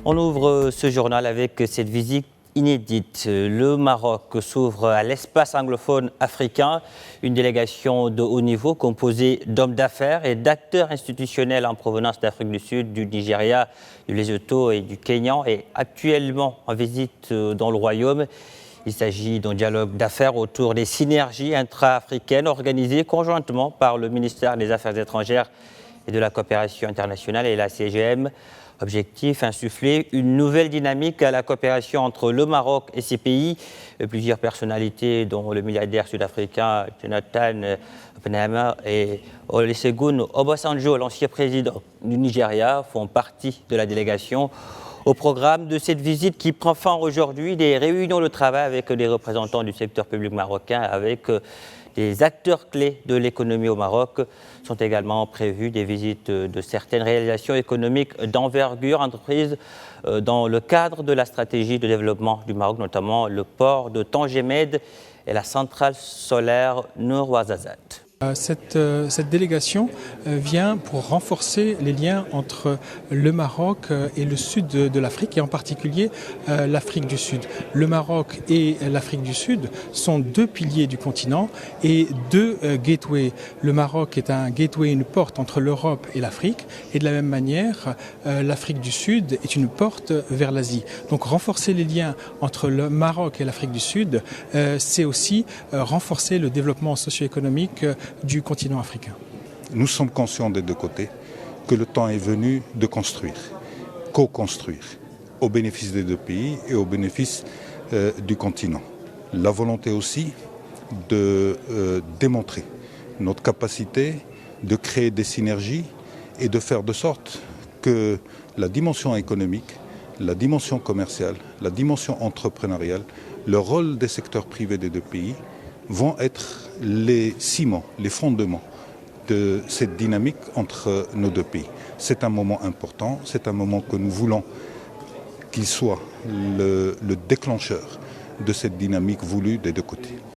On ouvre ce journal avec cette visite inédite. Le Maroc s'ouvre à l'espace anglophone africain, une délégation de haut niveau composée d'hommes d'affaires et d'acteurs institutionnels en provenance d'Afrique du Sud, du Nigeria, du Lesotho et du Kenya est actuellement en visite dans le Royaume. Il s'agit d'un dialogue d'affaires autour des synergies intra-africaines organisées conjointement par le ministère des Affaires étrangères et de la coopération internationale et la CGM. Objectif, insuffler une nouvelle dynamique à la coopération entre le Maroc et ses pays. Plusieurs personnalités, dont le milliardaire sud-africain Jonathan Benhammer et Olusegun Obasanjo, l'ancien président du Nigeria, font partie de la délégation. Au programme de cette visite qui prend fin aujourd'hui, des réunions de travail avec des représentants du secteur public marocain, avec des acteurs clés de l'économie au Maroc. Sont également prévues des visites de certaines réalisations économiques d'envergure entreprises dans le cadre de la stratégie de développement du Maroc, notamment le port de Tangemed et la centrale solaire Nour Ouarzazate. Cette délégation vient pour renforcer les liens entre le Maroc et le sud de l'Afrique, et en particulier l'Afrique du Sud. Le Maroc et l'Afrique du Sud sont deux piliers du continent et deux gateways. Le Maroc est un gateway, une porte entre l'Europe et l'Afrique, et de la même manière, l'Afrique du Sud est une porte vers l'Asie. Donc renforcer les liens entre le Maroc et l'Afrique du Sud, c'est aussi renforcer le développement socio-économique du continent africain. Nous sommes conscients des deux côtés que le temps est venu de construire, co-construire, au bénéfice des deux pays et au bénéfice du continent. La volonté aussi de démontrer notre capacité de créer des synergies et de faire de sorte que la dimension économique, la dimension commerciale, la dimension entrepreneuriale, le rôle des secteurs privés des deux pays vont être les ciments, les fondements de cette dynamique entre nos deux pays. C'est un moment important, c'est un moment que nous voulons qu'il soit le déclencheur de cette dynamique voulue des deux côtés.